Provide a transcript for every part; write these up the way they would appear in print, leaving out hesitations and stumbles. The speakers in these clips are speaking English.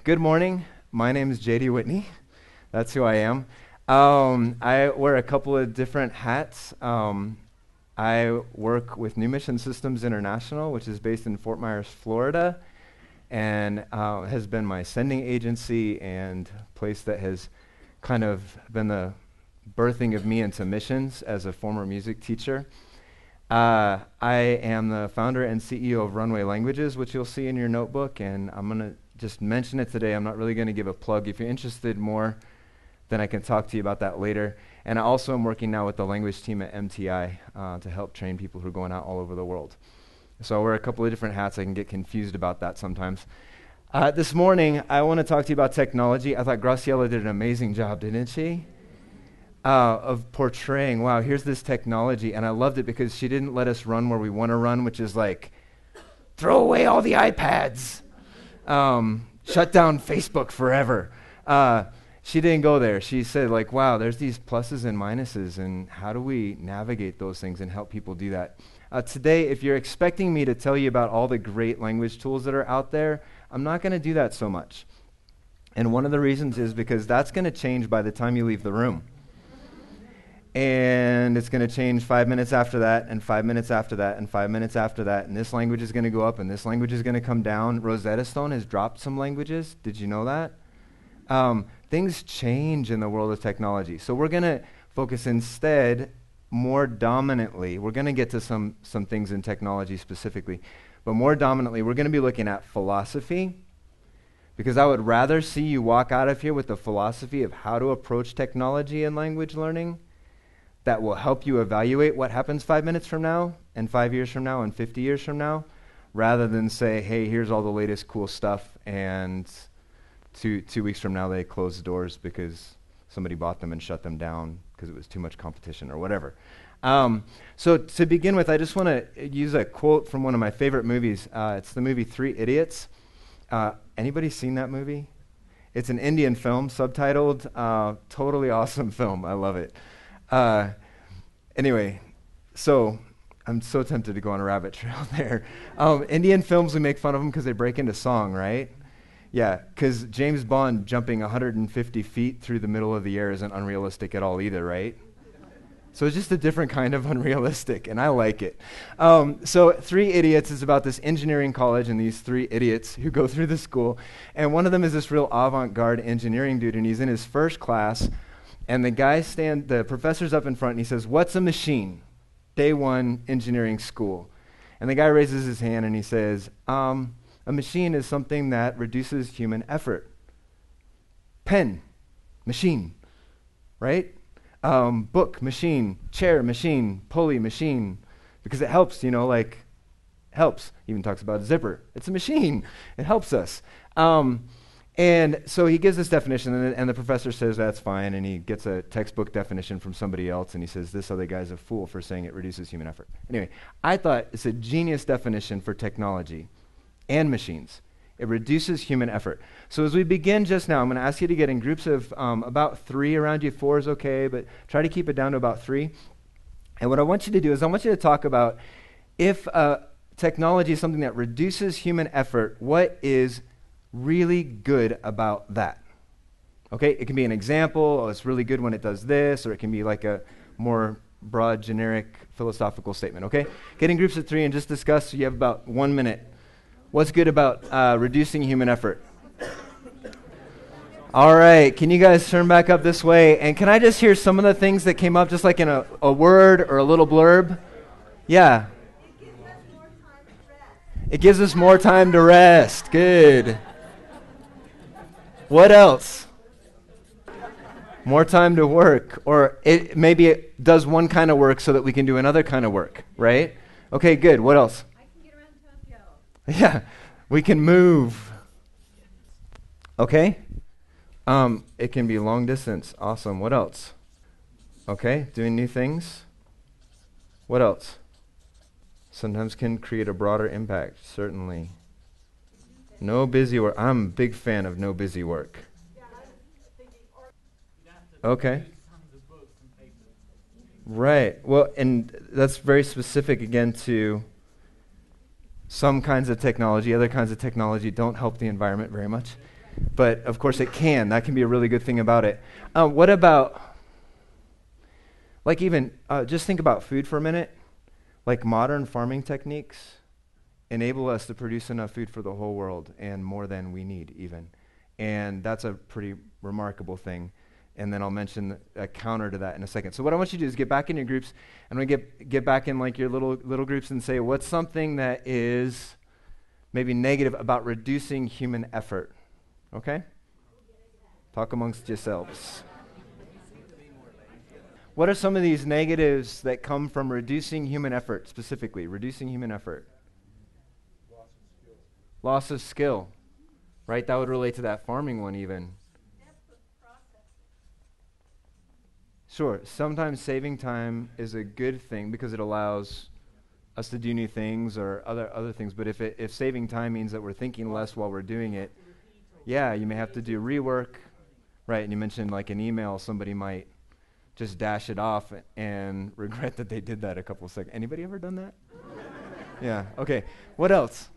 Good morning. My name is JD Whitney. That's who I am. I wear a couple of different hats. I work with New Mission Systems International, which is based in Fort Myers, Florida, and has been my sending agency and place that has kind of been the birthing of me into missions as a former music teacher. I am the founder and CEO of Runway Languages, which you'll see in your notebook, and I'm going to just mention it today. I'm not really going to give a plug. If you're interested more, then I can talk to you about that later. And I also am working now with the language team at MTI to help train people who are going out all over the world. So I wear a couple of different hats. I can get confused about that sometimes. This morning, I want to talk to you about technology. I thought Graciela did an amazing job, didn't she? Of portraying, wow, here's this technology. And I loved it because she didn't let us run where we want to run, which is like, throw away all the iPads. Shut down Facebook forever. She didn't go there. She said, like, wow, there's these pluses and minuses, and how do we navigate those things and help people do that? Today, if you're expecting me to tell you about all the great language tools that are out there, I'm not going to do that so much. And one of the reasons is because that's going to change by the time you leave the room. And it's going to change 5 minutes after that, and 5 minutes after that, and 5 minutes after that, and this language is going to go up, and this language is going to come down. Rosetta Stone has dropped some languages. Did you know that? Things change in the world of technology. So we're going to focus instead more dominantly. We're going to get to some things in technology specifically, but more dominantly, we're going to be looking at philosophy, because I would rather see you walk out of here with the philosophy of how to approach technology and language learning that will help you evaluate what happens 5 minutes from now, and 5 years from now, and 50 years from now, rather than say, hey, here's all the latest cool stuff, and two weeks from now they close the doors because somebody bought them and shut them down because it was too much competition or whatever. So to begin with, I just want to use a quote from one of my favorite movies. It's the movie 3 Idiots. Anybody seen that movie? It's an Indian film, subtitled. Totally awesome film. I love it. Anyway, so I'm so tempted to go on a rabbit trail there. Indian films, we make fun of them because they break into song, right? Yeah, because James Bond jumping 150 feet through the middle of the air isn't unrealistic at all either, right? So it's just a different kind of unrealistic, and I like it. So 3 Idiots is about this engineering college and these 3 idiots who go through the school, and one of them is this real avant-garde engineering dude, and he's in his first class, and the professor's up in front, and he says, "What's a machine?" Day 1, engineering school. And the guy raises his hand, and he says, a machine is something that reduces human effort. Pen, machine, right? Book, machine. Chair, machine. Pulley, machine. Because it helps, helps. Even talks about zipper. It's a machine. It helps us. And so he gives this definition, and the professor says that's fine, and he gets a textbook definition from somebody else, and he says this other guy's a fool for saying it reduces human effort. Anyway, I thought it's a genius definition for technology and machines. It reduces human effort. So as we begin just now, I'm going to ask you to get in groups of about 3 around you. 4 is okay, but try to keep it down to about 3. And what I want you to do is I want you to talk about if technology is something that reduces human effort, what is really good about that? Okay, it can be an example, it's really good when it does this, or it can be like a more broad, generic, philosophical statement, okay? Get in groups of 3 and just discuss. You have about 1 minute. What's good about reducing human effort? All right, can you guys turn back up this way? And can I just hear some of the things that came up just like in a word or a little blurb? Yeah. It gives us more time to rest. Good. What else? More time to work. Or maybe it does one kind of work so that we can do another kind of work, right? Okay, good. What else? I can get around Tokyo. Yeah, we can move. Okay. It can be long distance. Awesome. What else? Okay, doing new things. What else? Sometimes can create a broader impact, certainly. No busy work. I'm a big fan of no busy work. Okay. Right. Well, and that's very specific again to some kinds of technology. Other kinds of technology don't help the environment very much. But of course it can. That can be a really good thing about it. What about, like even, just think about food for a minute. Like modern farming techniques enable us to produce enough food for the whole world and more than we need even. And that's a pretty remarkable thing. And then I'll mention a counter to that in a second. So what I want you to do is get back in your groups, and we get back in like your little groups and say, what's something that is maybe negative about reducing human effort? Okay? Talk amongst yourselves. What are some of these negatives that come from reducing human effort, specifically, reducing human effort? Loss of skill, right? That would relate to that farming one even. Sure, sometimes saving time is a good thing because it allows us to do new things or other things. But if saving time means that we're thinking less while we're doing it, yeah, you may have to do rework, right? And you mentioned like an email, somebody might just dash it off and regret that they did that a couple of seconds. Anybody ever done that? Yeah, okay. What else?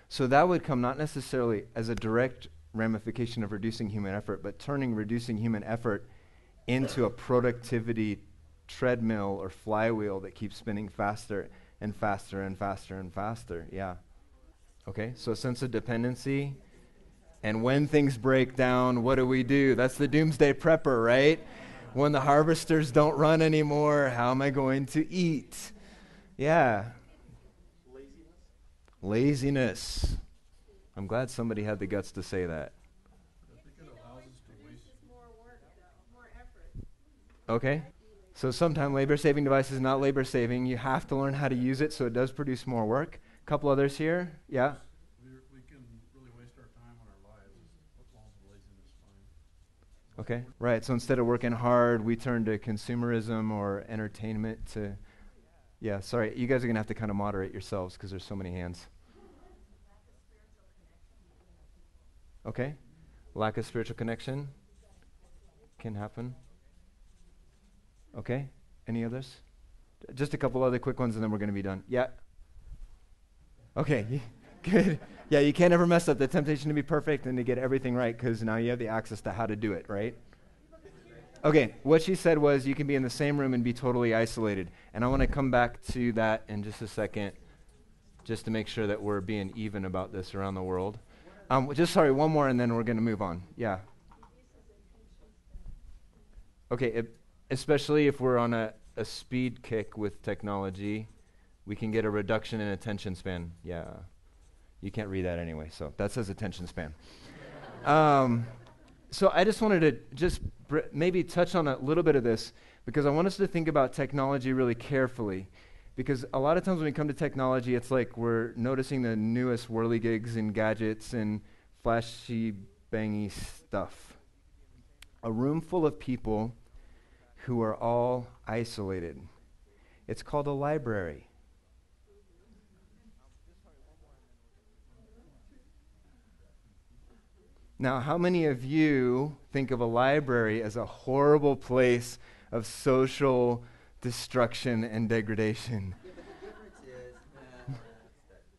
So that would come not necessarily as a direct ramification of reducing human effort, but turning reducing human effort into a productivity treadmill or flywheel that keeps spinning faster and faster and faster and faster. Yeah. Okay, so a sense of dependency. And when things break down, what do? That's the doomsday prepper, right? When the harvesters don't run anymore, how am I going to eat? Yeah. Laziness. I'm glad somebody had the guts to say that. Okay. So sometimes labor-saving device is not labor-saving. You have to learn how to use it so it does produce more work. A couple others here. Yeah. We can really waste our time on our lives. What's wrong with laziness? Fine. Okay. Right. So instead of working hard, we turn to consumerism or entertainment to... Yeah, sorry. You guys are going to have to kind of moderate yourselves because there's so many hands. Okay. Lack of spiritual connection can happen. Okay. Any others? Just a couple other quick ones and then we're going to be done. Yeah. Okay. Good. Yeah, you can't ever mess up the temptation to be perfect and to get everything right because now you have the access to how to do it, right? Okay, what she said was you can be in the same room and be totally isolated. And I want to come back to that in just a second just to make sure that we're being even about this around the world. One more and then we're going to move on. Yeah. Okay, especially if we're on a speed kick with technology, we can get a reduction in attention span. Yeah. You can't read that anyway, so that says attention span. So I just wanted to maybe touch on a little bit of this because I want us to think about technology really carefully. Because a lot of times when we come to technology, it's like we're noticing the newest whirligigs and gadgets and flashy, bangy stuff. A room full of people who are all isolated. It's called a library. Now, how many of you think of a library as a horrible place of social destruction and degradation?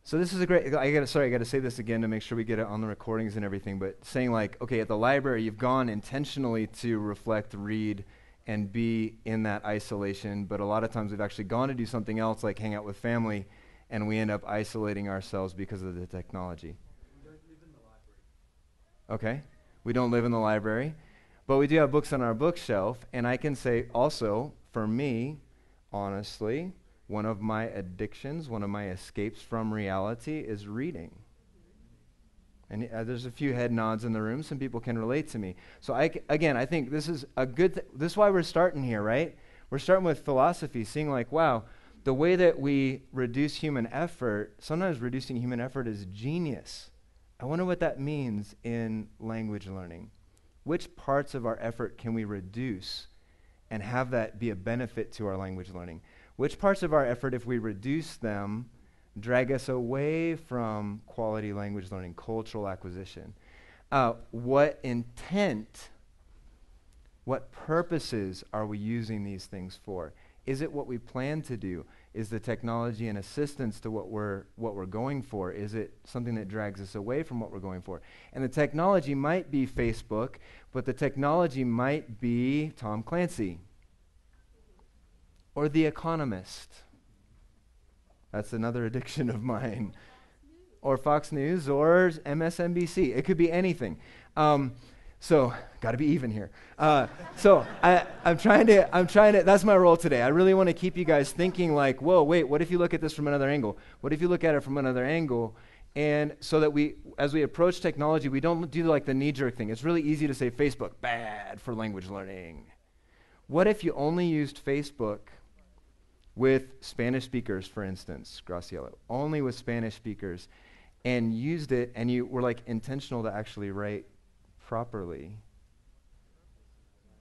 So this is a great, I got to say this again to make sure we get it on the recordings and everything, but saying like, okay, at the library, you've gone intentionally to reflect, read, and be in that isolation, but a lot of times we've actually gone to do something else like hang out with family, and we end up isolating ourselves because of the technology. We don't live in the library. Okay, we don't live in the library, but we do have books on our bookshelf, and I can say also, for me, honestly, one of my addictions, one of my escapes from reality is reading. And there's a few head nods in the room. Some people can relate to me. So I think this is a good this is why we're starting here, right? We're starting with philosophy, seeing like, wow, the way that we reduce human effort, sometimes reducing human effort is genius. I wonder what that means in language learning. Which parts of our effort can we reduce and have that be a benefit to our language learning? Which parts of our effort, if we reduce them, drag us away from quality language learning, cultural acquisition? What intent, what purposes are we using these things for? Is it what we plan to do? Is the technology an assistance to what we're going for? Is it something that drags us away from what we're going for? And the technology might be Facebook, but the technology might be Tom Clancy or The Economist. That's another addiction of mine. Or Fox News or MSNBC. It could be anything. So, got to be even here. I'm trying to, that's my role today. I really want to keep you guys thinking like, whoa, wait, what if you look at this from another angle? What if you look at it from another angle? And so that as we approach technology, we don't do like the knee-jerk thing. It's really easy to say Facebook, bad for language learning. What if you only used Facebook with Spanish speakers, for instance, Graciela, only with Spanish speakers, and used it, and you were like intentional to actually write properly?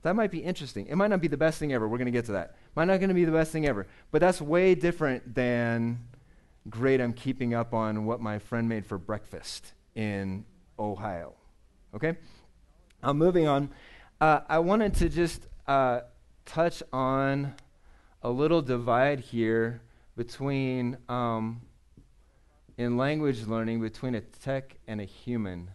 That might be interesting. It might not be the best thing ever. We're going to get to that. Might not going to be the best thing ever. But that's way different than, great, I'm keeping up on what my friend made for breakfast in Ohio. Okay? Moving on. I wanted to just touch on a little divide here between, in language learning, between a tech and a human.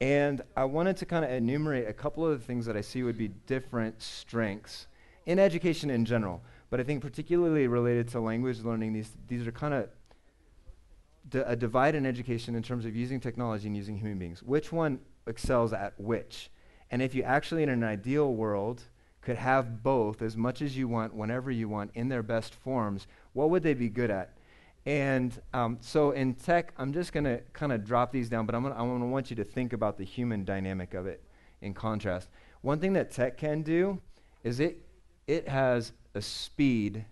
And I wanted to kind of enumerate a couple of the things that I see would be different strengths in education in general, but I think particularly related to language learning, these are kind of a divide in education in terms of using technology and using human beings. Which one excels at which? And if you actually, in an ideal world, could have both as much as you want, whenever you want, in their best forms, what would they be good at? And so in tech, I'm just going to kind of drop these down, but I want you to think about the human dynamic of it in contrast. One thing that tech can do is it has a speed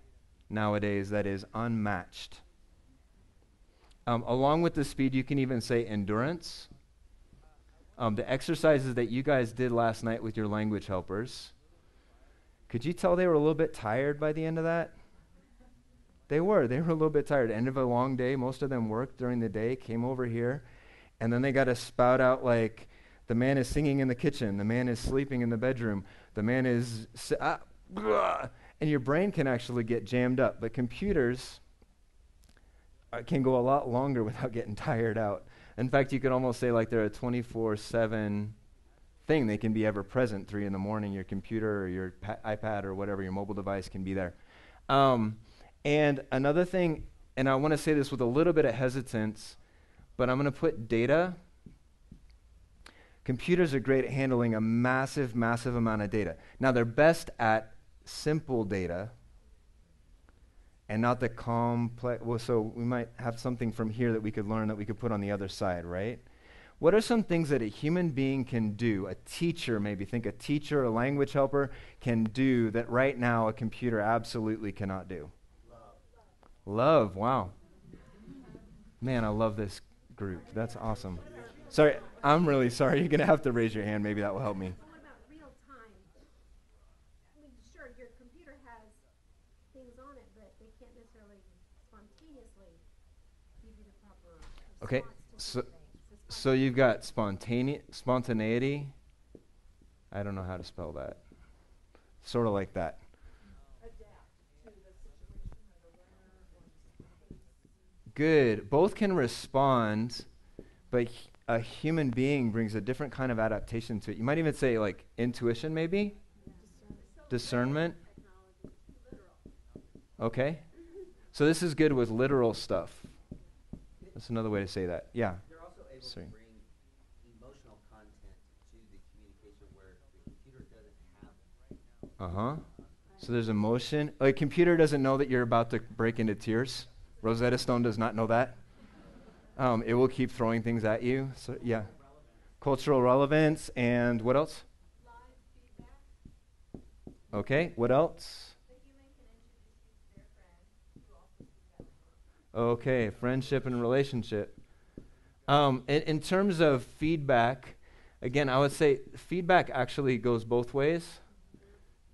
nowadays that is unmatched. Along with the speed, you can even say endurance. The exercises that you guys did last night with your language helpers, could you tell they were a little bit tired by the end of that? They were a little bit tired. End of a long day. Most of them worked during the day, came over here, and then they got to spout out like, the man is singing in the kitchen, the man is sleeping in the bedroom, the man is, and your brain can actually get jammed up. But computers can go a lot longer without getting tired out. In fact, you could almost say like they're a 24/7 thing. They can be ever present. 3 in the morning, your computer or your iPad or whatever, your mobile device can be there. And another thing, and I want to say this with a little bit of hesitance, but I'm going to put data. Computers are great at handling a massive, massive amount of data. Now, they're best at simple data and not the complex. Well, so we might have something from here that we could learn that we could put on the other side, right? What are some things that a human being can do, a teacher maybe, think a teacher, a language helper can do that right now a computer absolutely cannot do? Love, wow. Man, I love this group. That's awesome. Sorry, I'm really sorry. You're going to have to raise your hand. Maybe that will help me. What about real time? I mean, sure, your computer has things on it, but they can't necessarily spontaneously give you the proper response Okay, to so something. so you've got spontaneity. I don't know how to spell that. Sort of like that. Good. Both can respond, but a human being brings a different kind of adaptation to it. You might even say like intuition, maybe? Discernment. Okay. So this is good with literal stuff. That's another way to say that. Yeah. They're also able Sorry. to bring emotional content to the communication where the computer doesn't have. Uh-huh. So there's emotion. A computer doesn't know that you're about to break into tears. Rosetta Stone does not know that. It will keep throwing things at you. So yeah. Cultural relevance and what else? Live feedback. Okay, what else? The human can introduce you to their friend who also sees that. Okay, friendship and relationship. In terms of feedback, again, I would say feedback actually goes both ways.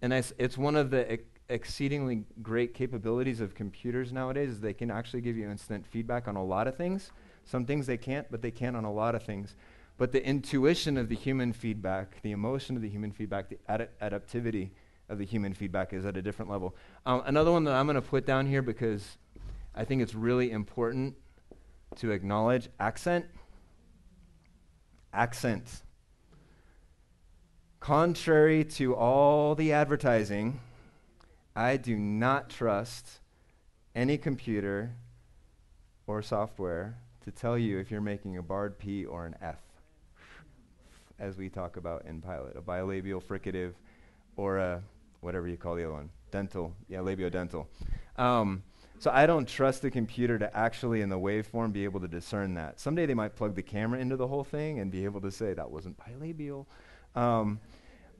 And it's one of the exceedingly great capabilities of computers nowadays is they can actually give you instant feedback on a lot of things. Some things they can't, but they can on a lot of things. But the intuition of the human feedback, the emotion of the human feedback, the adaptivity of the human feedback is at a different level. Another one that I'm going to put down here because I think it's really important to acknowledge: accent. Accent. Contrary to all the advertising, I do not trust any computer or software to tell you if you're making a barred P or an F, as we talk about in Pilot, a bilabial fricative or a, whatever you call the other one, dental, labiodental. So I don't trust the computer to actually, in the waveform, be able to discern that. Someday they might plug the camera into the whole thing and be able to say that wasn't bilabial.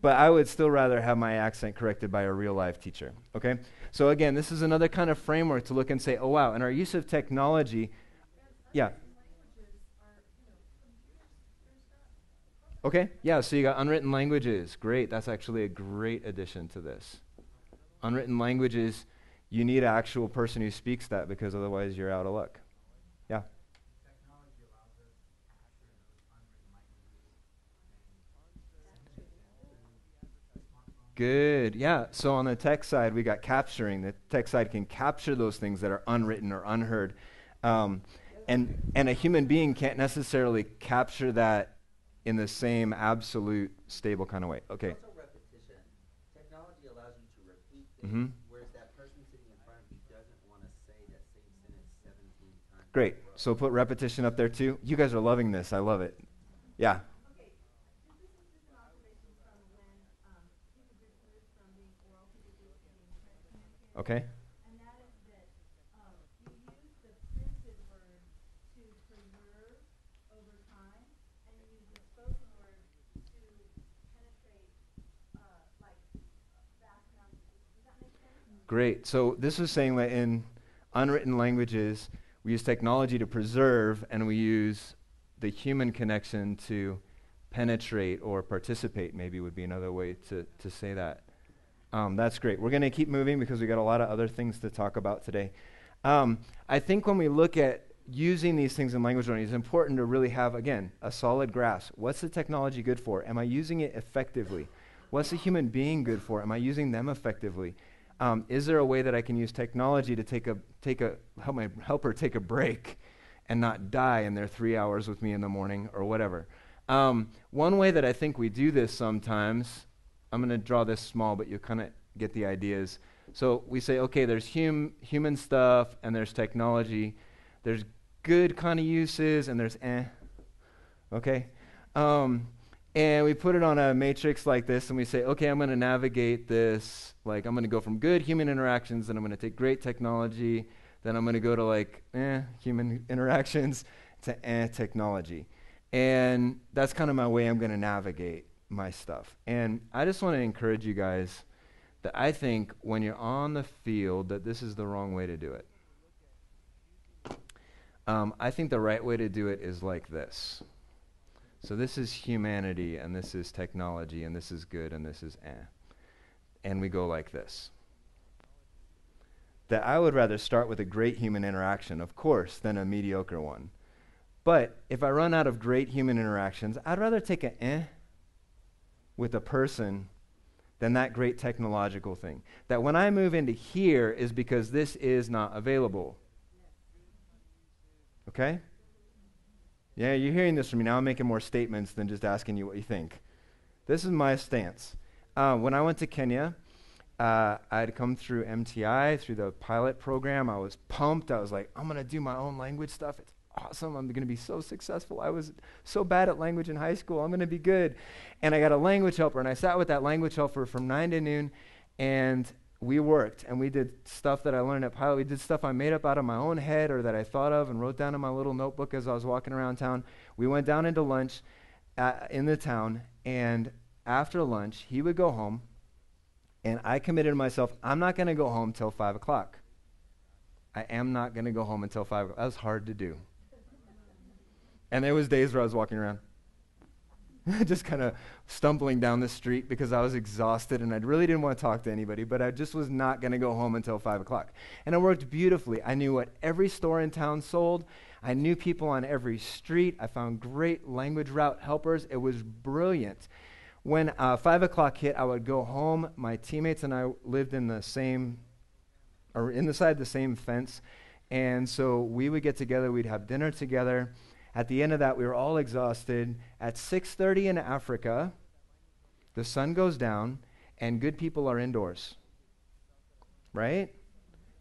But I would still rather have my accent corrected by a real-life teacher, okay? So again, this is another kind of framework to look and say, oh, wow, in our use of technology, yeah. Okay, yeah, so you got unwritten languages. Great, that's actually a great addition to this. Unwritten languages, you need an actual person who speaks that because otherwise you're out of luck. Yeah? Technology allows us to capture those unwritten languages. Good, yeah. So on the tech side, we got capturing. The tech side can capture those things that are unwritten or unheard. And a human being can't necessarily capture that in the same absolute stable kind of way. Okay. Also repetition. Technology allows you to repeat things, Mm-hmm. whereas that person sitting in front of you doesn't want to say that same sentence 17 times. Great. So put repetition up there too. You guys are loving this. I love it. Yeah. Okay, this is just an observation from when people just moved from being oral communication to being print communication. Okay. And that is that you use the printed word to preserve over time, and you use the spoken word to penetrate vast amounts. Does that make sense? Great. So this is saying that in unwritten languages, we use technology to preserve, and we use the human connection to penetrate or participate, maybe would be another way to say that. That's great. We're going to keep moving because we got a lot of other things to talk about today. I think when we look at using these things in language learning, it's important to really have, again, a solid grasp. What's the technology good for? Am I using it effectively? What's the human being good for? Am I using them effectively? Is there a way that I can use technology to help my helper take a break and not die in their 3 hours with me in the morning or whatever? One way that I think we do this sometimes, I'm going to draw this small, but you kind of get the ideas. So we say, okay, there's human stuff and there's technology. There's good kind of uses and there's okay? And we put it on a matrix like this and we say, okay, I'm going to navigate this. Like, I'm going to go from good human interactions, then I'm going to take great technology, then I'm going to go to like human interactions to technology. And that's kind of my way I'm going to navigate my stuff. And I just want to encourage you guys that I think when you're on the field that this is the wrong way to do it. I think the right way to do it is like this. So this is humanity, and this is technology, and this is good, and this is And we go like this. That I would rather start with a great human interaction, of course, than a mediocre one. But if I run out of great human interactions, I'd rather take a with a person than that great technological thing. That when I move into here is because this is not available. Okay? Yeah, you're hearing this from me. Now I'm making more statements than just asking you what you think. This is my stance. When I went to Kenya, I'd come through MTI, through the pilot program. I was pumped. I was like, I'm going to do my own language stuff. It's awesome. I'm going to be so successful. I was so bad at language in high school. I'm going to be good. And I got a language helper, and I sat with that language helper from 9 to noon, and we worked, and we did stuff that I learned at Pilot. We did stuff I made up out of my own head or that I thought of and wrote down in my little notebook as I was walking around town. We went down into lunch in the town, and after lunch, he would go home, and I committed to myself, I'm not going to go home till 5 o'clock. I am not going to go home until 5 o'clock. That was hard to do. And there was days where I was walking around just kind of stumbling down the street because I was exhausted and I really didn't want to talk to anybody, but I just was not going to go home until 5 o'clock. And it worked beautifully. I knew what every store in town sold. I knew people on every street. I found great language route helpers. It was brilliant. When 5 o'clock hit, I would go home. My teammates and I lived in the same, or inside the same fence. And so we would get together, we'd have dinner together. At the end of that, we were all exhausted. At 6:30 in Africa, the sun goes down and good people are indoors. Right?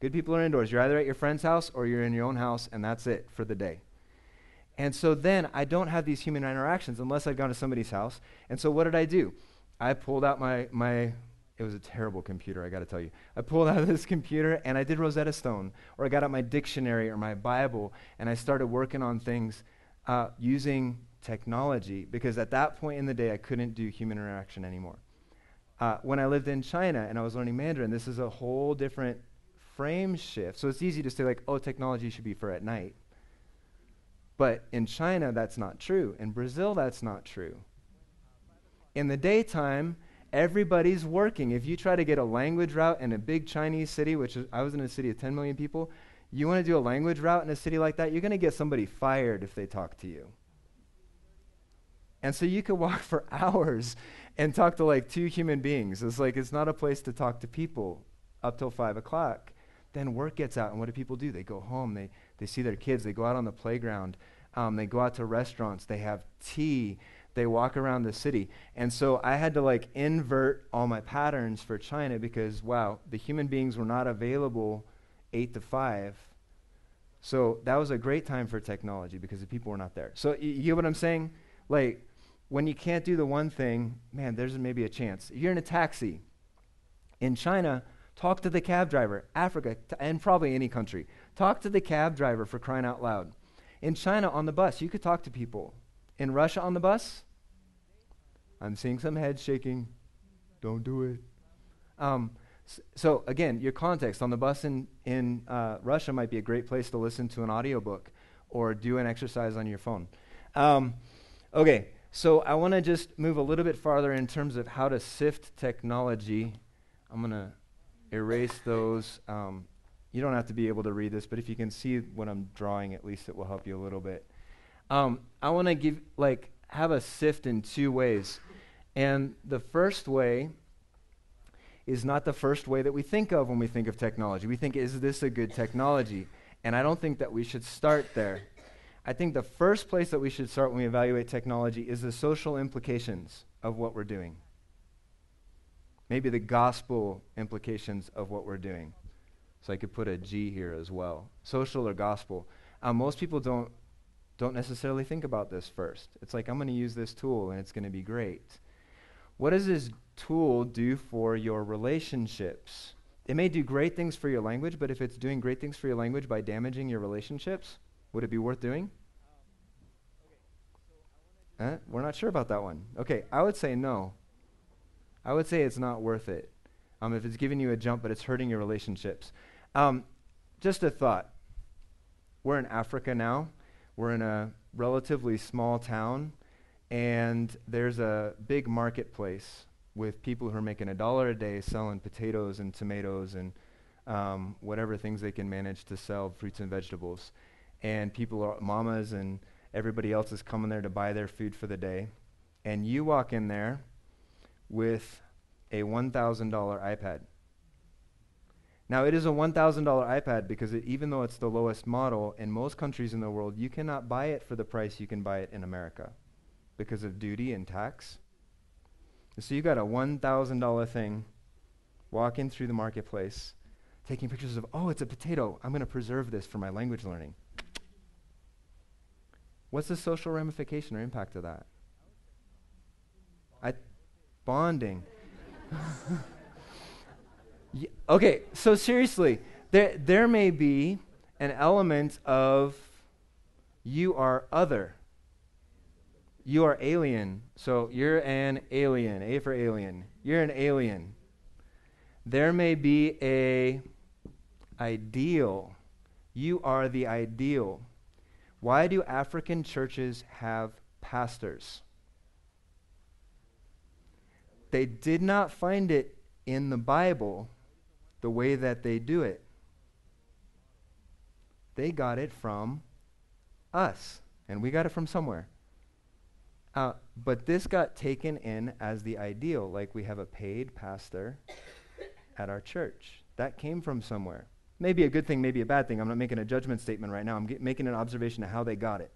Good people are indoors. You're either at your friend's house or you're in your own house, and that's it for the day. And so then I don't have these human interactions unless I've gone to somebody's house. And so what did I do? I pulled out my it was a terrible computer, I got to tell you. I pulled out this computer and I did Rosetta Stone, or I got out my dictionary or my Bible, and I started working on things using technology, because at that point in the day, I couldn't do human interaction anymore. When I lived in China and I was learning Mandarin, this is a whole different frame shift. So it's easy to say like, oh, technology should be for at night. But in China, that's not true. In Brazil, that's not true. In the daytime, everybody's working. If you try to get a language route in a big Chinese city, I was in a city of 10 million people, you want to do a language route in a city like that, you're going to get somebody fired if they talk to you. And so you could walk for hours and talk to like 2 human beings. It's like, it's not a place to talk to people up till 5 o'clock. Then work gets out, and what do people do? They go home, they see their kids, they go out on the playground, they go out to restaurants, they have tea, they walk around the city. And so I had to like invert all my patterns for China, because wow, the human beings were not available 8 to 5. So that was a great time for technology because the people were not there. So you get what I'm saying? Like, when you can't do the one thing, man, there's maybe a chance. You're in a taxi in China, talk to the cab driver. Africa, and probably any country. Talk to the cab driver, for crying out loud. In China, on the bus, you could talk to people. In Russia, on the bus, I'm seeing some heads shaking. Don't do it. So again, your context. On the bus in Russia might be a great place to listen to an audiobook or do an exercise on your phone. Okay, so I want to just move a little bit farther in terms of how to sift technology. I'm going to erase those. You don't have to be able to read this, but if you can see what I'm drawing, at least it will help you a little bit. I want to have a sift in 2 ways. And the first way is not the first way that we think of when we think of technology. We think, is this a good technology? And I don't think that we should start there. I think the first place that we should start when we evaluate technology is the social implications of what we're doing. Maybe the gospel implications of what we're doing. So I could put a G here as well. Social or gospel. Most people don't necessarily think about this first. It's like, I'm going to use this tool and it's going to be great. What does this tool do for your relationships? It may do great things for your language, but if it's doing great things for your language by damaging your relationships, would it be worth doing? We're not sure about that one. Okay, I would say no. I would say it's not worth it. If it's giving you a jump, but it's hurting your relationships. Just a thought. We're in Africa now. We're in a relatively small town, and there's a big marketplace with people who are making $1 a day selling potatoes and tomatoes and whatever things they can manage to sell, fruits and vegetables. And people are, mamas and everybody else is coming there to buy their food for the day. And you walk in there with a $1,000 iPad. Now, it is a $1,000 iPad because even though it's the lowest model, in most countries in the world, you cannot buy it for the price you can buy it in America because of duty and tax. And so you got a $1,000 thing walking through the marketplace, taking pictures of, oh, it's a potato. I'm going to preserve this for my language learning. What's the social ramification or impact of that? Bonding. Okay, so seriously, there may be an element of you are other. You are alien. So you're an alien. A for alien. You're an alien. There may be a ideal. You are the ideal. Why do African churches have pastors? They did not find it in the Bible the way that they do it. They got it from us, and we got it from somewhere. But this got taken in as the ideal, like we have a paid pastor at our church. That came from somewhere. Maybe a good thing, maybe a bad thing. I'm not making a judgment statement right now. I'm making an observation of how they got it.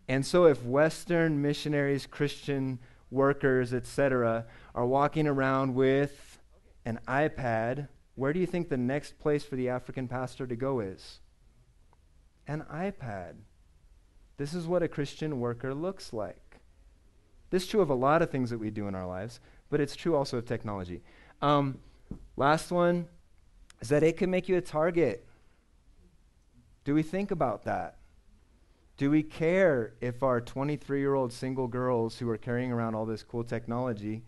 And so if Western missionaries, Christian workers, etc., are walking around with an iPad, where do you think the next place for the African pastor to go is? An iPad. This is what a Christian worker looks like. This is true of a lot of things that we do in our lives, but it's true also of technology. Last one is that it can make you a target. Do we think about that? Do we care if our 23-year-old single girls who are carrying around all this cool technology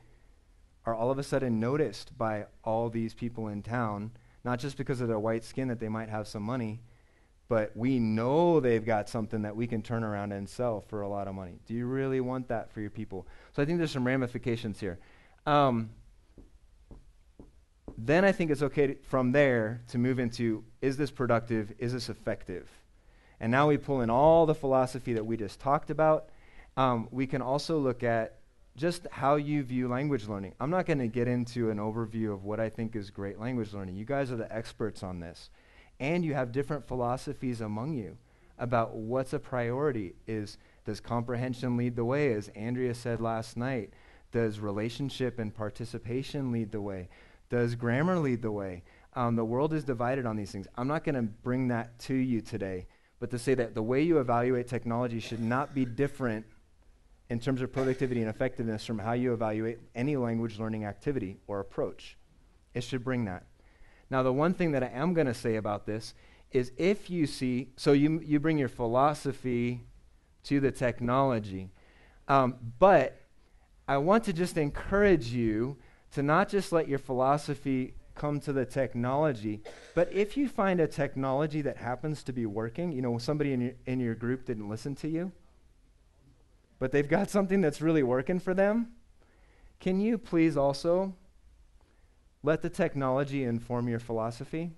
are all of a sudden noticed by all these people in town, not just because of their white skin that they might have some money, but we know they've got something that we can turn around and sell for a lot of money. Do you really want that for your people? So I think there's some ramifications here. Then I think it's okay from there to move into, is this productive? Is this effective? And now we pull in all the philosophy that we just talked about. We can also look at just how you view language learning. I'm not going to get into an overview of what I think is great language learning. You guys are the experts on this. And you have different philosophies among you about what's a priority. Does comprehension lead the way, as Andrea said last night? Does relationship and participation lead the way? Does grammar lead the way? The world is divided on these things. I'm not going to bring that to you today, but to say that the way you evaluate technology should not be different in terms of productivity and effectiveness from how you evaluate any language learning activity or approach. It should bring that. Now, the one thing that I am going to say about this is if you see, so you bring your philosophy to the technology, but I want to just encourage you to not just let your philosophy come to the technology, but if you find a technology that happens to be working, somebody in your group didn't listen to you, but they've got something that's really working for them, can you please also let the technology inform your philosophy?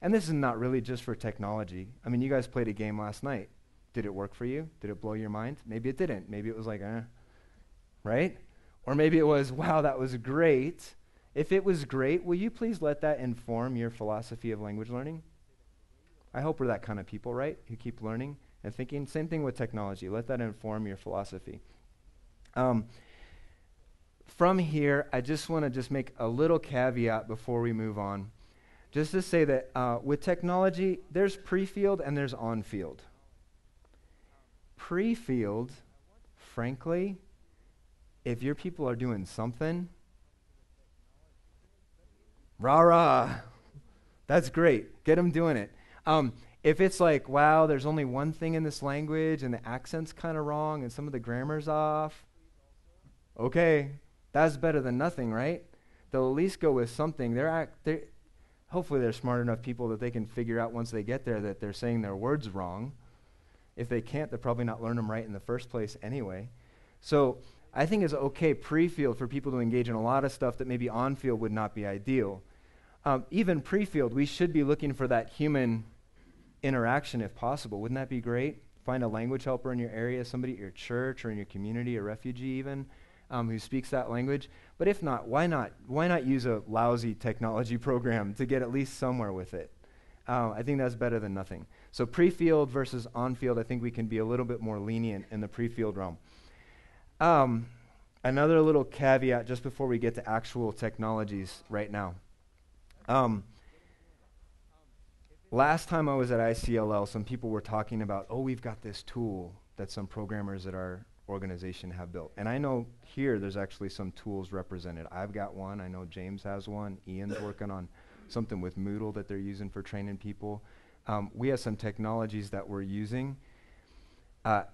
And this is not really just for technology. I mean, you guys played a game last night. Did it work for you? Did it blow your mind? Maybe it didn't. Maybe it was like, right? Or maybe it was, wow, that was great. If it was great, will you please let that inform your philosophy of language learning? I hope we're that kind of people, right? Who keep learning and thinking. Same thing with technology. Let that inform your philosophy. From here, I just want to make a little caveat before we move on. Just to say that with technology, there's pre-field and there's on-field. Pre-field, frankly, if your people are doing something, rah-rah, that's great. Get them doing it. If it's like, wow, there's only one thing in this language and the accent's kind of wrong and some of the grammar's off, okay, that's better than nothing, right? They'll at least go with something. Hopefully they're smart enough people that they can figure out once they get there that they're saying their words wrong. If they can't, they'll probably not learn them right in the first place anyway. So I think it's okay pre-field for people to engage in a lot of stuff that maybe on-field would not be ideal. Even pre-field, we should be looking for that human interaction if possible. Wouldn't that be great? Find a language helper in your area, somebody at your church or in your community, a refugee even, who speaks that language. But if not, why not? Why not use a lousy technology program to get at least somewhere with it? I think that's better than nothing. So pre-field versus on-field, I think we can be a little bit more lenient in the pre-field realm. Another little caveat just before we get to actual technologies right now. Last time I was at ICLL, some people were talking about, we've got this tool that some programmers at our organization have built. And I know here there's actually some tools represented. I've got one. I know James has one. Ian's working on something with Moodle that they're using for training people. We have some technologies that we're using. And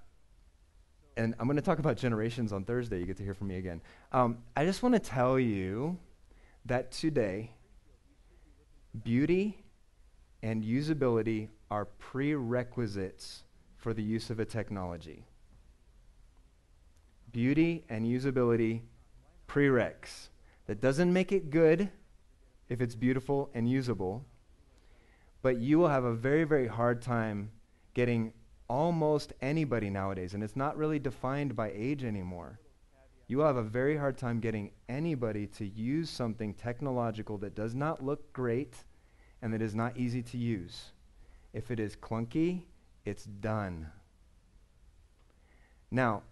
I'm going to talk about generations on Thursday. You get to hear from me again. I just want to tell you that today, beauty and usability are prerequisites for the use of a technology. Beauty and usability, prereqs. That doesn't make it good if it's beautiful and usable, but you will have a very, very hard time getting almost anybody nowadays, and it's not really defined by age anymore. You will have a very hard time getting anybody to use something technological that does not look great and that is not easy to use. If it is clunky, it's done. Now,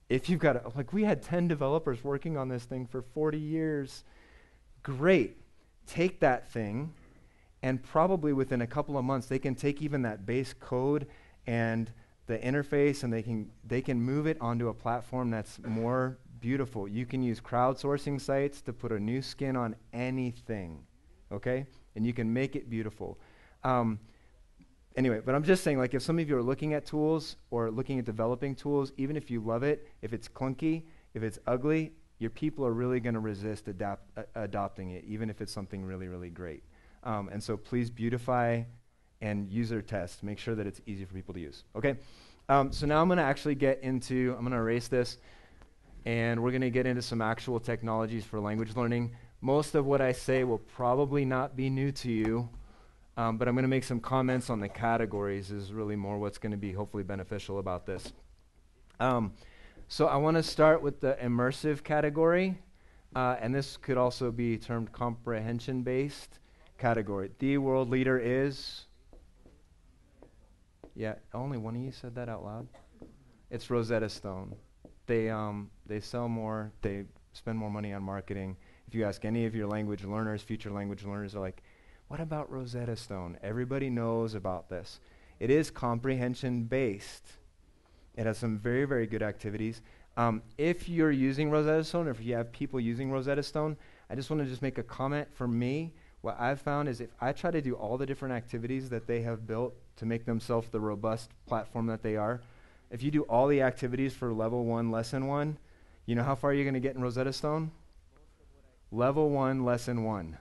if you've got, like we had 10 developers working on this thing for 40 years, great. Take that thing, and probably within a couple of months, they can take even that base code and the interface, and they can move it onto a platform that's more beautiful. You can use crowdsourcing sites to put a new skin on anything, okay? And you can make it beautiful. Anyway, but I'm just saying, like, if some of you are looking at tools or looking at developing tools, even if you love it, if it's clunky, if it's ugly, your people are really going to resist adopting it, even if it's something really, really great. And so please beautify and user test. Make sure that it's easy for people to use, okay? So now I'm going to actually I'm going to erase this, and we're going to get into some actual technologies for language learning. Most of what I say will probably not be new to you, but I'm going to make some comments on the categories is really more what's going to be hopefully beneficial about this. So I want to start with the immersive category, and this could also be termed comprehension-based category. The world leader is, yeah, only one of you said that out loud? It's Rosetta Stone. They sell more, they spend more money on marketing. If you ask any of your language learners, future language learners, they're like, what about Rosetta Stone? Everybody knows about this. It is comprehension-based. It has some very, very good activities. If you're using Rosetta Stone, or if you have people using Rosetta Stone, I just want to just make a comment. For me, what I've found is if I try to do all the different activities that they have built to make themselves the robust platform that they are, if you do all the activities for level 1, lesson 1, you know how far you're going to get in Rosetta Stone? Level 1, lesson 1.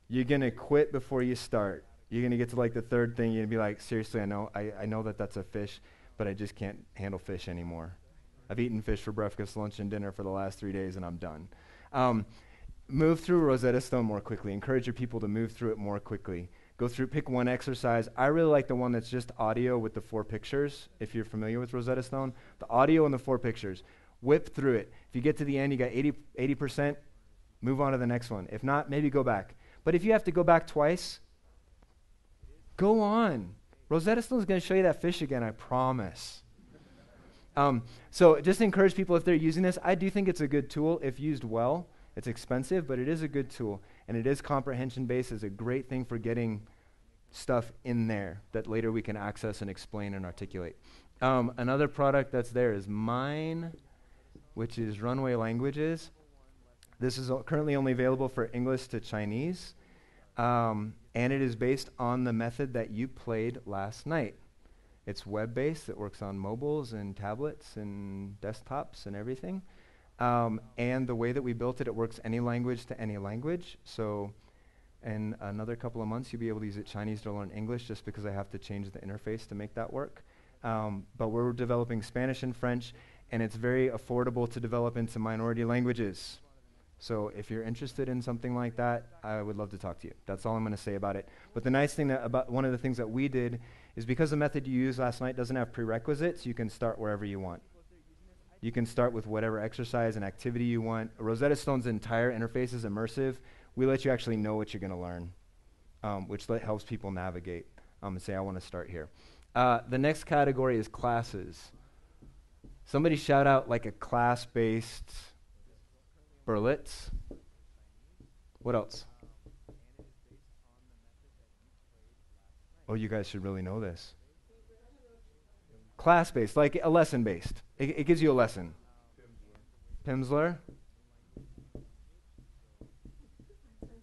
You're going to quit before you start. You're going to get to like the third thing. You're going to be like, seriously, I know that that's a fish, but I just can't handle fish anymore. I've eaten fish for breakfast, lunch, and dinner for the last 3 days, and I'm done. Move through Rosetta Stone more quickly. Encourage your people to move through it more quickly. Pick one exercise. I really like the one that's just audio with the 4 pictures, if you're familiar with Rosetta Stone. The audio and the 4 pictures. Whip through it. If you get to the end, you got 80%, move on to the next one. If not, maybe go back. But if you have to go back twice, go on. Rosetta Stone is going to show you that fish again, I promise. So just encourage people, if they're using this, I do think it's a good tool if used well. It's expensive, but it is a good tool. And it is comprehension-based. It's a great thing for getting stuff in there that later we can access and explain and articulate. Another product that's there is Mine, which is Runway Languages. This is currently only available for English to Chinese. And it is based on the method that you played last night. It's web-based. It works on mobiles and tablets and desktops and everything. And the way that we built it, it works any language to any language. So in another couple of months, you'll be able to use it Chinese to learn English just because I have to change the interface to make that work. But we're developing Spanish and French, and it's very affordable to develop into minority languages. So if you're interested in something like that, I would love to talk to you. That's all I'm going to say about it. But the nice thing about one of the things that we did is because the method you used last night doesn't have prerequisites, you can start wherever you want. You can start with whatever exercise and activity you want. Rosetta Stone's entire interface is immersive. We let you actually know what you're going to learn, which helps people navigate and say, I want to start here. The next category is classes. Somebody shout out like a class-based Berlitz. What else? Oh, you guys should really know this. Class-based, like a lesson-based. It gives you a lesson. Pimsleur.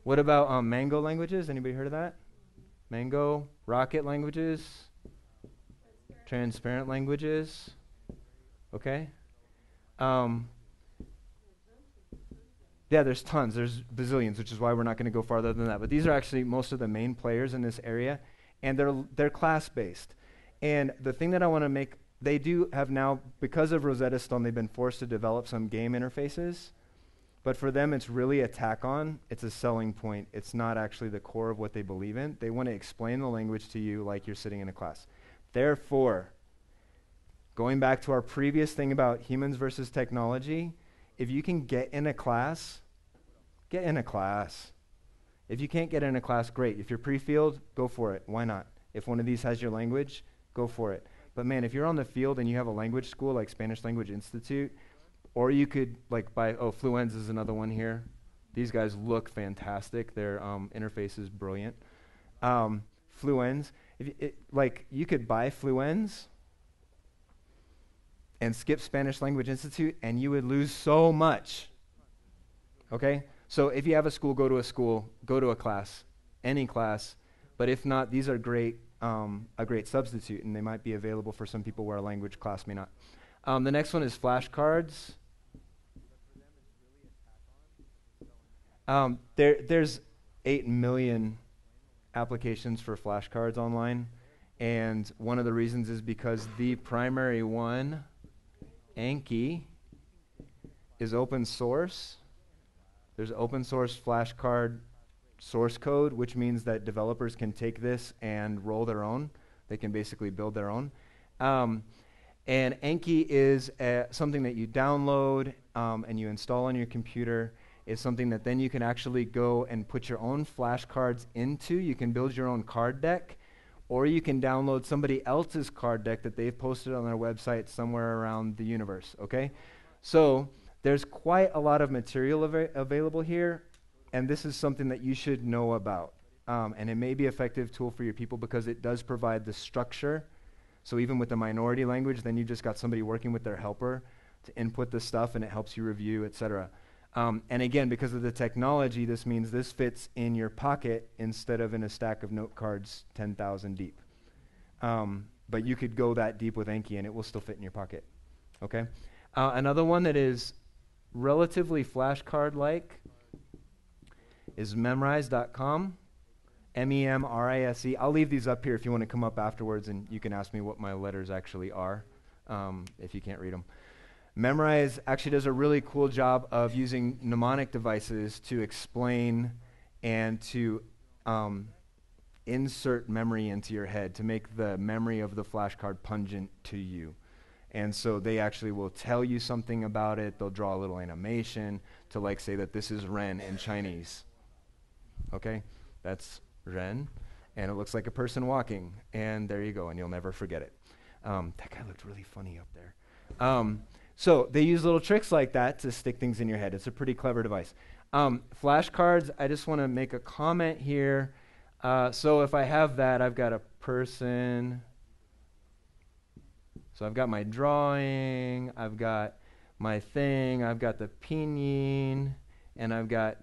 What about Mango languages? Anybody heard of that? Mango, Rocket languages, Transparent languages. Okay. Yeah, there's tons. There's bazillions, which is why we're not going to go farther than that. But these are actually most of the main players in this area, and they're class-based. And the thing that I want to make, they do have now, because of Rosetta Stone, they've been forced to develop some game interfaces. But for them, it's really a tack-on. It's a selling point. It's not actually the core of what they believe in. They want to explain the language to you like you're sitting in a class. Therefore, going back to our previous thing about humans versus technology, if you can get in a class, get in a class. If you can't get in a class, great. If you're pre-field, go for it. Why not? If one of these has your language, go for it. But man, if you're on the field and you have a language school like Spanish Language Institute, or you could like buy, Fluenz is another one here. These guys look fantastic. Their interface is brilliant. Fluenz, you could buy Fluenz and skip Spanish Language Institute, and you would lose so much. Okay? So if you have a school, go to a class, any class. But if not, these are a great substitute, and they might be available for some people where a language class may not. The next one is flashcards. There's 8 million applications for flashcards online, and one of the reasons is because the primary one, Anki, is open source. There's open source flashcard source code, which means that developers can take this and roll their own. They can basically build their own. And Anki is something that you download and you install on your computer. It's something that then you can actually go and put your own flashcards into. You can build your own card deck, or you can download somebody else's card deck that they've posted on their website somewhere around the universe, okay? So there's quite a lot of material available here, and this is something that you should know about. And it may be an effective tool for your people because it does provide the structure. So even with the minority language, then you just got somebody working with their helper to input the stuff, and it helps you review, etc. And again, because of the technology, this means this fits in your pocket instead of in a stack of note cards 10,000 deep. But you could go that deep with Anki, and it will still fit in your pocket. Okay? Another one that is relatively flashcard-like is Memrise.com, MEMRISE. I'll leave these up here if you want to come up afterwards, and you can ask me what my letters actually are if you can't read them. Memrise actually does a really cool job of using mnemonic devices to explain and to insert memory into your head, to make the memory of the flashcard pungent to you. And so they actually will tell you something about it. They'll draw a little animation to like say that this is Ren in Chinese. Okay? That's Ren. And it looks like a person walking. And there you go, and you'll never forget it. That guy looked really funny up there. So they use little tricks like that to stick things in your head. It's a pretty clever device. Flashcards, I just want to make a comment here. So if I have that, I've got a person. So I've got my drawing, I've got my thing, I've got the pinyin, and I've got,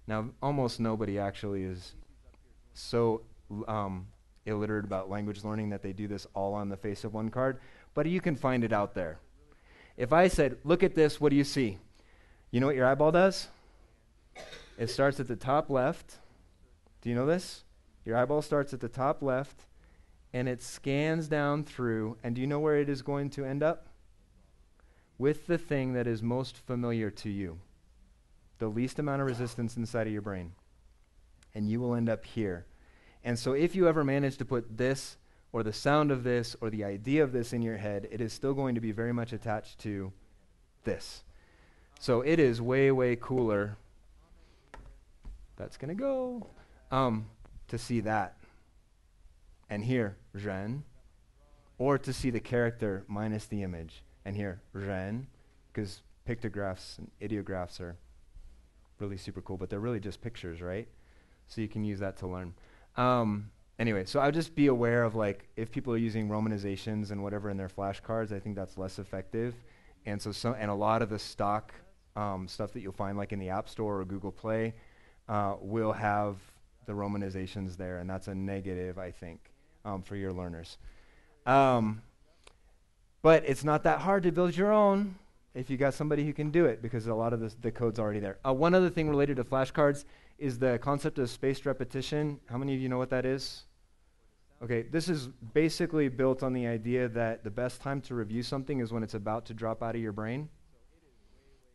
now almost nobody actually is so illiterate about language learning that they do this all on the face of one card, but you can find it out there. If I said, look at this, what do you see? You know what your eyeball does? It starts at the top left. Do you know this? Your eyeball starts at the top left, and it scans down through, and do you know where it is going to end up? With the thing that is most familiar to you. The least amount of resistance inside of your brain. And you will end up here. And so if you ever manage to put this, or the sound of this, or the idea of this in your head, it is still going to be very much attached to this. So it is way, way cooler. That's going to go. To see that. And here, Ren. Or to see the character minus the image. And here, Ren. Because pictographs and ideographs are really super cool, but they're really just pictures, right? So you can use that to learn. Anyway, so I would just be aware of, like, if people are using romanizations and whatever in their flashcards, I think that's less effective. And so and a lot of the stock stuff that you'll find, like in the App Store or Google Play, will have the romanizations there, and that's a negative, I think, for your learners. But it's not that hard to build your own if you got somebody who can do it, because a lot of the code's already there. One other thing related to flashcards is the concept of spaced repetition. How many of you know what that is? Okay, this is basically built on the idea that the best time to review something is when it's about to drop out of your brain.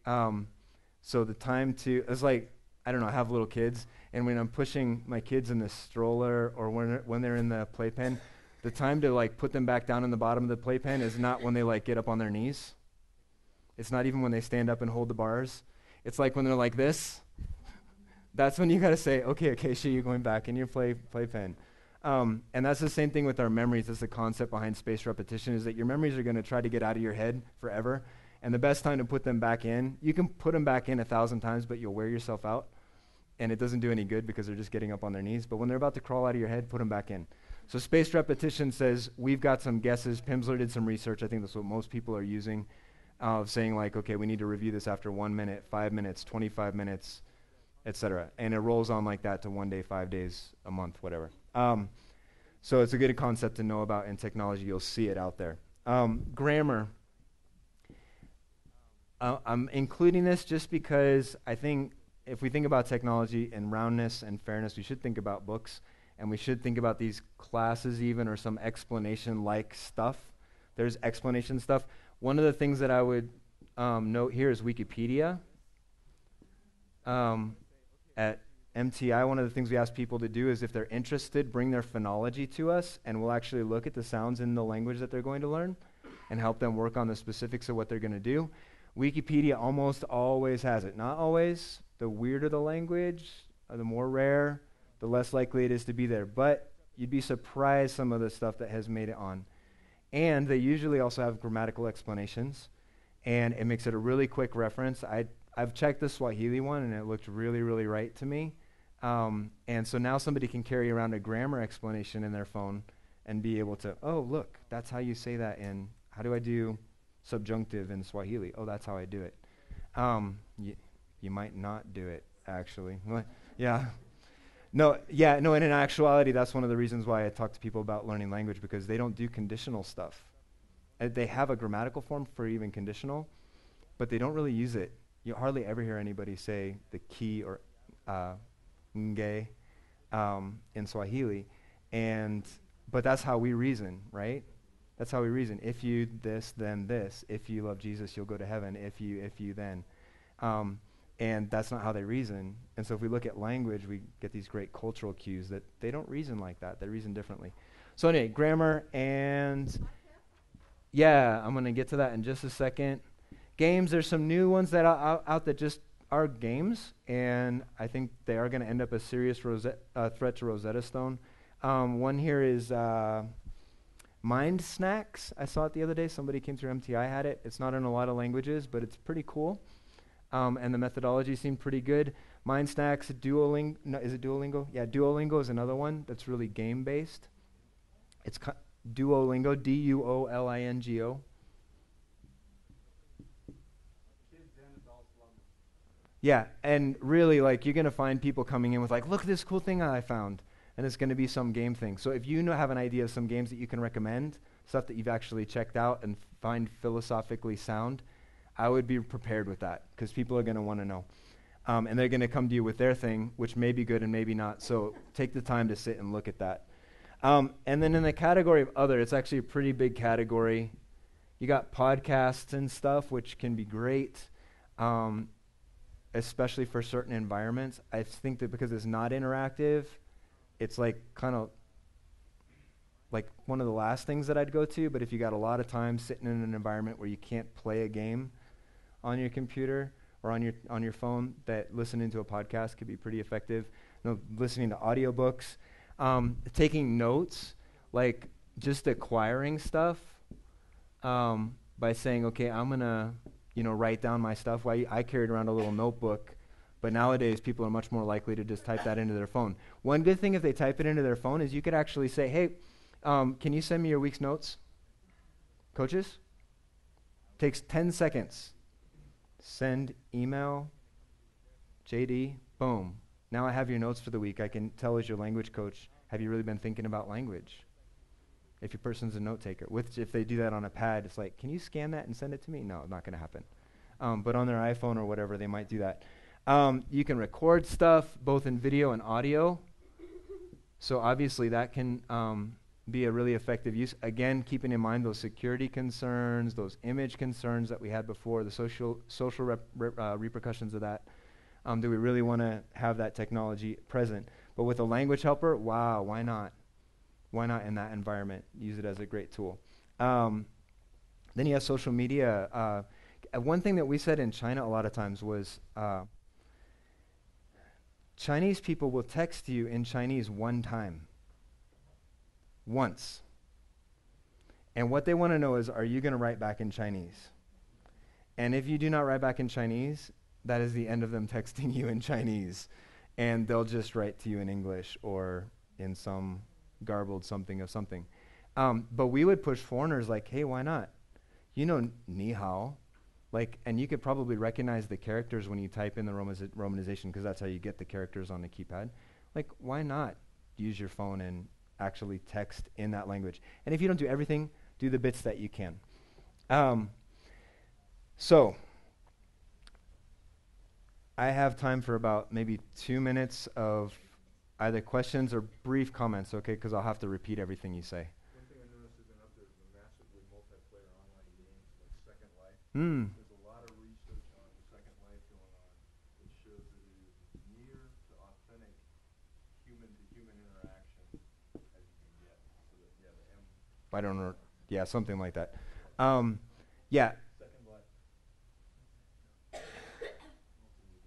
So the time to, it's like, I don't know, I have little kids, and when I'm pushing my kids in the stroller or when they're in the playpen, The time to like put them back down in the bottom of the playpen is not when they like get up on their knees. It's not even when they stand up and hold the bars. It's like when they're like this. That's when you got to say, okay, Acacia, you're going back in your playpen. And that's the same thing with our memories. That's the concept behind spaced repetition, is that your memories are going to try to get out of your head forever. And the best time to put them back in, you can put them back in 1,000 times, but you'll wear yourself out. And it doesn't do any good because they're just getting up on their knees. But when they're about to crawl out of your head, put them back in. So spaced repetition says, we've got some guesses. Pimsleur did some research. I think that's what most people are using, of saying like, okay, we need to review this after 1 minute, 5 minutes, 25 minutes, etc. And it rolls on like that to 1 day, 5 days, a month, whatever. So it's a good concept to know about in technology. You'll see it out there. Grammar. I'm including this just because I think if we think about technology and roundness and fairness, we should think about books, and we should think about these classes even, or some explanation-like stuff. There's explanation stuff. One of the things that I would note here is Wikipedia. At MTI, one of the things we ask people to do is, if they're interested, bring their phonology to us, and we'll actually look at the sounds in the language that they're going to learn and help them work on the specifics of what they're going to do. Wikipedia almost always has it. Not always. The weirder the language, the more rare, the less likely it is to be there. But you'd be surprised some of the stuff that has made it on. And they usually also have grammatical explanations, and it makes it a really quick reference. I've checked the Swahili one, and it looked really, really right to me. And so now somebody can carry around a grammar explanation in their phone and be able to, oh, look, that's how you say that in, how do I do subjunctive in Swahili? Oh, that's how I do it. You might not do it, actually. No, and in actuality, that's one of the reasons why I talk to people about learning language, because they don't do conditional stuff. They have a grammatical form for even conditional, but they don't really use it. You hardly ever hear anybody say the ki or nge in Swahili, but that's how we reason, right? That's how we reason. If you this, then this. If you love Jesus, you'll go to heaven. If you, then. And that's not how they reason. And so if we look at language, we get these great cultural cues that they don't reason like that. They reason differently. So anyway, grammar, and I'm going to get to that in just a second. Games, there's some new ones that are out that just are games, and I think they are going to end up a serious threat to Rosetta Stone. One here is Mind Snacks. I saw it the other day. Somebody came through MTI, had it. It's not in a lot of languages, but it's pretty cool. And the methodology seemed pretty good. Mind Snacks, Duolingo. No, is it Duolingo? Yeah, Duolingo is another one that's really game-based. It's Duolingo, Duolingo. Yeah, and really, like, you're going to find people coming in with, like, look at this cool thing I found. And it's going to be some game thing. So if you have an idea of some games that you can recommend, stuff that you've actually checked out and find philosophically sound, I would be prepared with that, because people are going to want to know. And they're going to come to you with their thing, which may be good and maybe not. So take the time to sit and look at that. And then in the category of other, it's actually a pretty big category. You got podcasts and stuff, which can be great, especially for certain environments. I think that because it's not interactive, it's like kind of like one of the last things that I'd go to. But if you got a lot of time sitting in an environment where you can't play a game on your computer or on your phone, that listening to a podcast could be pretty effective. Listening to audiobooks, taking notes, like just acquiring stuff by saying, okay, I'm gonna write down my stuff. I carried around a little notebook, but nowadays people are much more likely to just type that into their phone. One good thing if they type it into their phone is you could actually say, hey, can you send me your week's notes? Coaches? Takes 10 seconds. Send email, JD, boom. Now I have your notes for the week. I can tell as your language coach, have you really been thinking about language? If your person's a note taker. If they do that on a pad, it's like, can you scan that and send it to me? No, not going to happen. But on their iPhone or whatever, they might do that. You can record stuff, both in video and audio. So obviously that can be a really effective use. Again, keeping in mind those security concerns, those image concerns that we had before, the social repercussions of that. Do we really want to have that technology present? But with a language helper, wow, why not? why not in that environment use it as a great tool? Then you have social media. One thing that we said in China a lot of times was Chinese people will text you in Chinese one time. Once. And what they want to know is, are you going to write back in Chinese? And if you do not write back in Chinese, that is the end of them texting you in Chinese. And they'll just write to you in English or in some garbled something of something. But we would push foreigners like, hey, why not? You know ni hao. Like, and you could probably recognize the characters when you type in the romanization, because that's how you get the characters on the keypad. Like, why not use your phone and actually text in that language? And if you don't do everything, do the bits that you can. So, I have time for about maybe 2 minutes of either questions or brief comments, okay? Because I'll have to repeat everything you say. One thing I noticed has been up there is the massively multiplayer online games like Second Life. There's a lot of research on Second Life going on that shows that it is as near to authentic human-to-human interaction as you can get. So that, yeah, the M. I don't know. Yeah, something like that. Yeah. Second Life.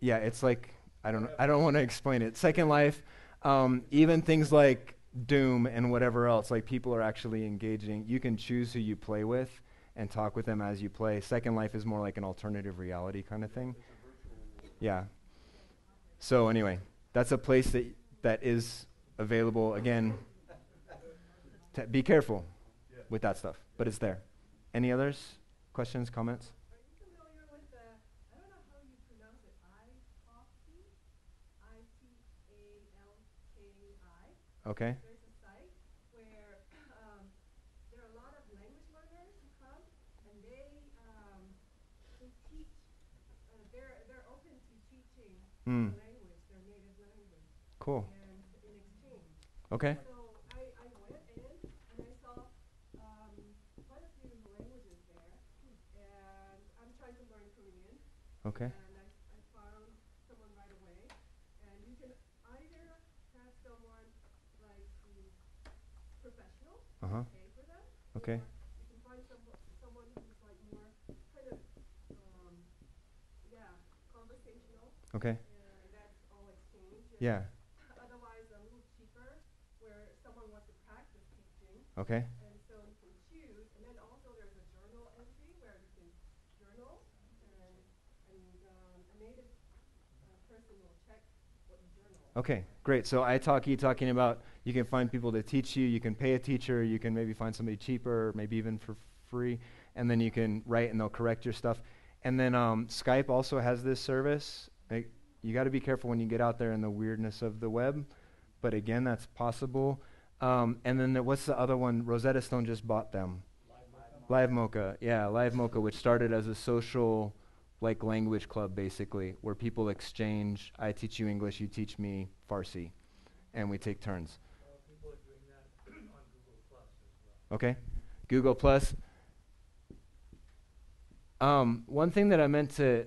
Yeah, it's like, I don't want to explain it. Second Life, even things like Doom and whatever else, like people are actually engaging. You can choose who you play with and talk with them as you play. Second Life is more like an alternative reality kind of thing. Yeah. So anyway, that's a place that is available. Again, be careful with that stuff, but it's there. Any others? Questions, comments? Are you familiar with the, I don't know how you pronounce it, italki? I-T-A-L-K-I. Okay. There's a site where there are a lot of language learners who come, and they teach, they're open to teaching the language, their native language. Cool. And in exchange. Okay. So I went in and I saw quite a few languages there, and I'm trying to learn Korean. Okay. And I found someone right away, and you can either have someone like who's professional, Uh-huh. pay for them, Okay. or you can find someone who's like more kind of conversational, Okay. and that's all exchange. And Yeah. otherwise, a little cheaper, where someone wants to practice teaching. Okay. And so you can choose, and then also there's a journal entry where you can journal, and a native person will check what you journal. Okay, great. So italki, talking about you can find people to teach you, you can pay a teacher, you can maybe find somebody cheaper, maybe even for free, and then you can write and they'll correct your stuff. And then Skype also has this service. You got to be careful when you get out there in the weirdness of the web, but again, that's possible. And then what's the other one? Rosetta Stone just bought them. Live Mocha. Yeah, Live Mocha, which started as a social like language club basically, where people exchange. I teach you English, you teach me Farsi, and we take turns. People are doing that on Google Plus as well. Okay, Google Plus. One thing that I meant to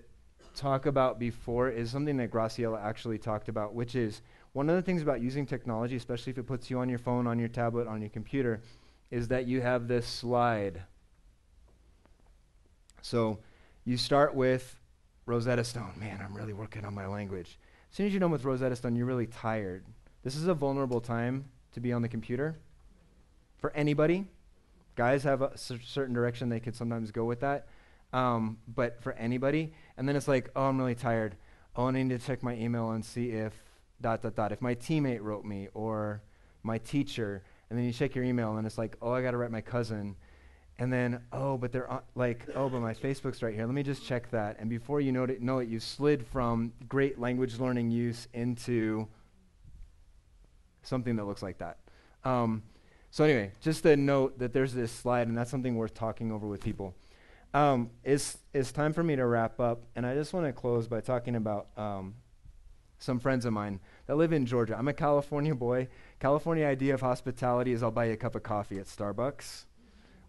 talk about before is something that Graciela actually talked about, which is one of the things about using technology, especially if it puts you on your phone, on your tablet, on your computer, is that you have this slide. So you start with Rosetta Stone. Man, I'm really working on my language. As soon as you're done with Rosetta Stone, you're really tired. This is a vulnerable time to be on the computer for anybody. Guys have a certain direction they could sometimes go with that. But for anybody, and then it's like, oh, I'm really tired. Oh, I need to check my email and see if ... if my teammate wrote me or my teacher, and then you check your email and it's like, oh, I got to write my cousin, and then but they're but my Facebook's right here. Let me just check that, and before you know it, you slid from great language learning use into something that looks like that. So anyway, just a note that there's this slide, and that's something worth talking over with people. It's time for me to wrap up, and I just want to close by talking about some friends of mine that live in Georgia. I'm a California boy. California idea of hospitality is I'll buy you a cup of coffee at Starbucks.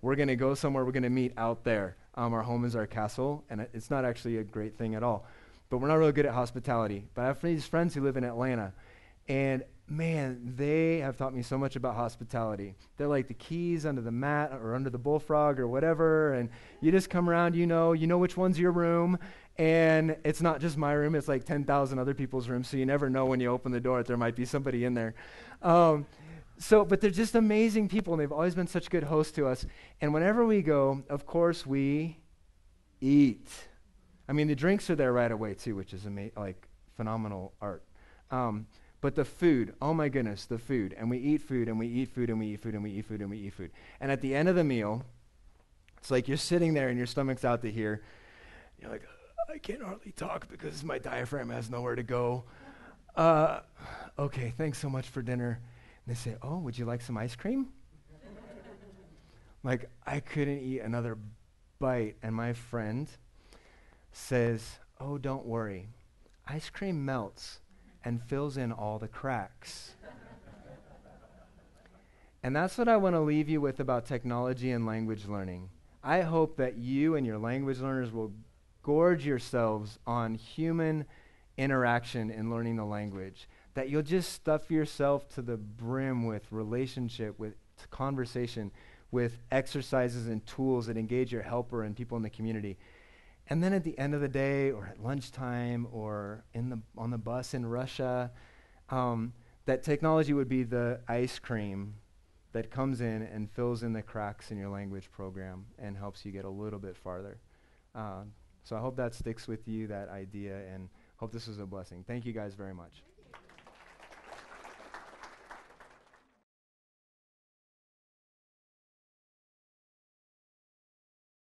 We're going to go somewhere. We're going to meet out there. Our home is our castle, and it's not actually a great thing at all. But we're not really good at hospitality. But I have these friends who live in Atlanta, And man, they have taught me so much about hospitality. They're like the keys under the mat or under the bullfrog or whatever. And you just come around, you know which one's your room. And it's not just my room, it's like 10,000 other people's rooms. So you never know when you open the door that there might be somebody in there. But they're just amazing people, and they've always been such good hosts to us. And whenever we go, of course, we eat. I mean, the drinks are there right away, too, which is like phenomenal art. But the food, oh my goodness, the food. And we eat food, and we eat food, and we eat food, and we eat food, and we eat food. And at the end of the meal, it's like you're sitting there, and your stomach's out to here. You're like, I can't hardly talk because my diaphragm has nowhere to go. Okay, thanks so much for dinner. And they say, oh, would you like some ice cream? Like, I couldn't eat another bite. And my friend says, oh, don't worry. Ice cream melts and fills in all the cracks. And that's what I want to leave you with about technology and language learning. I hope that you and your language learners will gorge yourselves on human interaction in learning the language, that you'll just stuff yourself to the brim with relationship, with conversation, with exercises and tools that engage your helper and people in the community. And then at the end of the day, or at lunchtime, or on the bus in Russia, that technology would be the ice cream that comes in and fills in the cracks in your language program and helps you get a little bit farther. So I hope that sticks with you, that idea, and hope this was a blessing. Thank you guys very much.